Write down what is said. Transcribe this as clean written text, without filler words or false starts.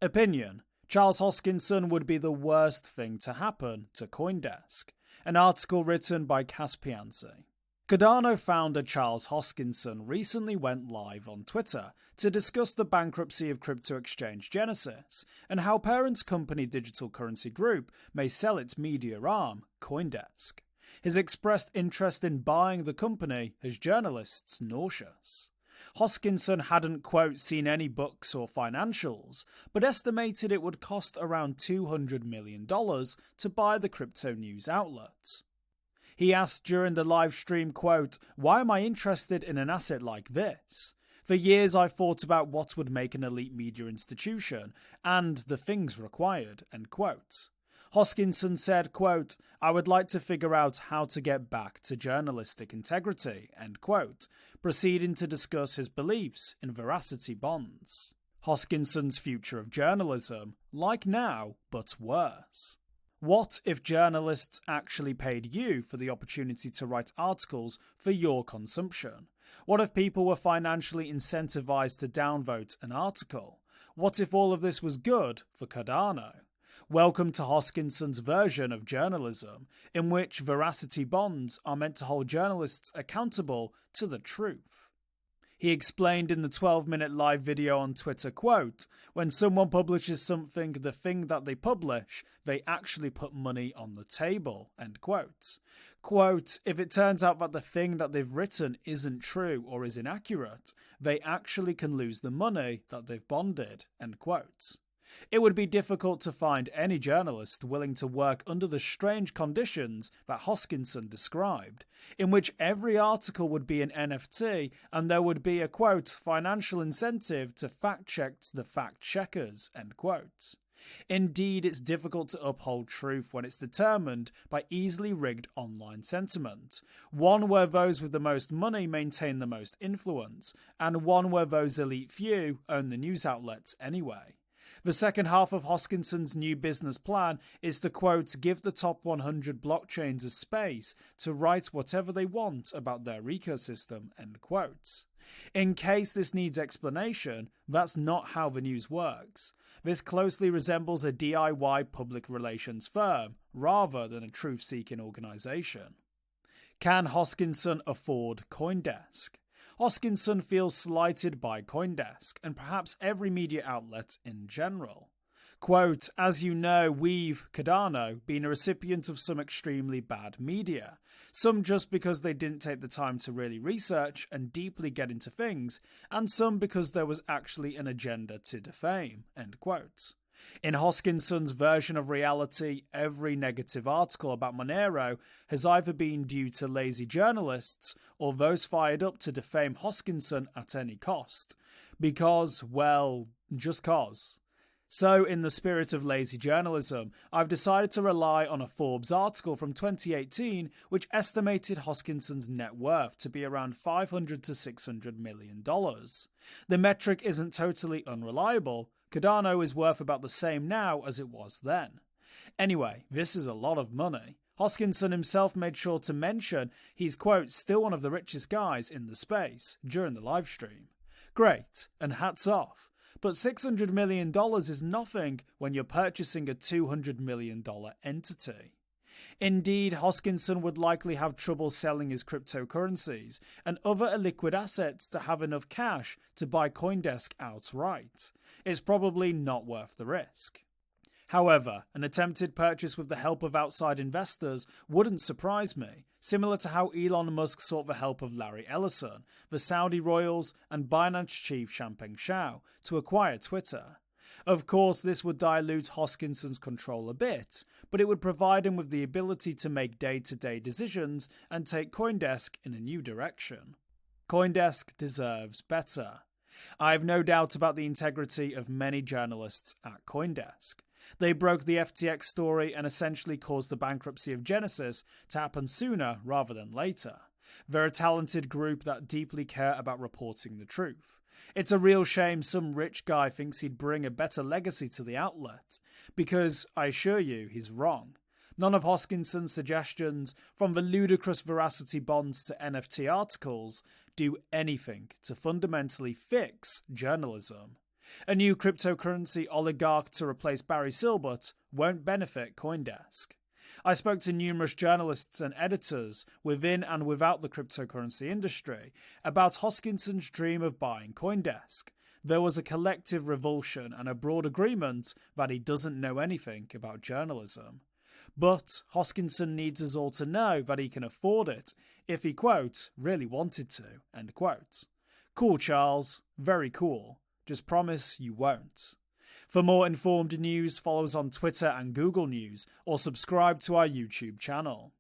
Opinion: Charles Hoskinson would be the worst thing to happen to CoinDesk. An article written by Caspiancy. Cardano founder Charles Hoskinson recently went live on Twitter to discuss the bankruptcy of crypto exchange Genesis and how parent company Digital Currency Group may sell its media arm, CoinDesk. His expressed interest in buying the company has journalists nauseous. Hoskinson hadn't, quote, seen any books or financials, but estimated it would cost around $200 million to buy the crypto news outlet. He asked during the live stream, quote, "Why am I interested in an asset like this? For years I thought about what would make an elite media institution and the things required," end quote. Hoskinson said, quote, "I would like to figure out how to get back to journalistic integrity," end quote, proceeding to discuss his beliefs in veracity bonds. Hoskinson's future of journalism, like now, but worse. What if journalists actually paid you for the opportunity to write articles for your consumption? What if people were financially incentivized to downvote an article? What if all of this was good for Cardano? Welcome to Hoskinson's version of journalism, in which veracity bonds are meant to hold journalists accountable to the truth. He explained in the 12-minute live video on Twitter, quote, "When someone publishes something, the thing that they publish, they actually put money on the table," end quote. Quote, "If it turns out that the thing that they've written isn't true or is inaccurate, they actually can lose the money that they've bonded," end quote. It would be difficult to find any journalist willing to work under the strange conditions that Hoskinson described, in which every article would be an NFT and there would be a, quote, "financial incentive to fact-check the fact-checkers," end quote. Indeed, it's difficult to uphold truth when it's determined by easily rigged online sentiment, one where those with the most money maintain the most influence, and one where those elite few own the news outlets anyway. The second half of Hoskinson's new business plan is to, quote, "give the top 100 blockchains a space to write whatever they want about their ecosystem," end quote. In case this needs explanation, that's not how the news works. This closely resembles a DIY public relations firm, rather than a truth-seeking organization. Can Hoskinson afford CoinDesk? Hoskinson feels slighted by CoinDesk and perhaps every media outlet in general. Quote, "As you know, we've, Cardano, been a recipient of some extremely bad media. Some just because they didn't take the time to really research and deeply get into things, and some because there was actually an agenda to defame," end quote. In Hoskinson's version of reality, every negative article about Monero has either been due to lazy journalists or those fired up to defame Hoskinson at any cost. Because, well, just cause. So, in the spirit of lazy journalism, I've decided to rely on a Forbes article from 2018 which estimated Hoskinson's net worth to be around $500 to $600 million. The metric isn't totally unreliable. Cardano is worth about the same now as it was then. Anyway, this is a lot of money. Hoskinson himself made sure to mention he's, quote, "still one of the richest guys in the space" during the livestream. Great, and hats off. But $600 million is nothing when you're purchasing a $200 million entity. Indeed, Hoskinson would likely have trouble selling his cryptocurrencies and other illiquid assets to have enough cash to buy CoinDesk outright. It's probably not worth the risk. However, an attempted purchase with the help of outside investors wouldn't surprise me, similar to how Elon Musk sought the help of Larry Ellison, the Saudi royals, and Binance chief Changpeng Zhao to acquire Twitter. Of course, this would dilute Hoskinson's control a bit, but it would provide him with the ability to make day-to-day decisions and take CoinDesk in a new direction. CoinDesk deserves better. I have no doubt about the integrity of many journalists at CoinDesk. They broke the FTX story and essentially caused the bankruptcy of Genesis to happen sooner rather than later. They're a talented group that deeply care about reporting the truth. It's a real shame some rich guy thinks he'd bring a better legacy to the outlet, because I assure you he's wrong. None of Hoskinson's suggestions, from the ludicrous veracity bonds to NFT articles, do anything to fundamentally fix journalism. A new cryptocurrency oligarch to replace Barry Silbert won't benefit CoinDesk. I spoke to numerous journalists and editors within and without the cryptocurrency industry about Hoskinson's dream of buying CoinDesk. There was a collective revulsion and a broad agreement that he doesn't know anything about journalism. But Hoskinson needs us all to know that he can afford it if he, quote, really wanted to, end quote. Cool, Charles. Very cool. Just promise you won't. For more informed news, follow us on Twitter and Google News, or subscribe to our YouTube channel.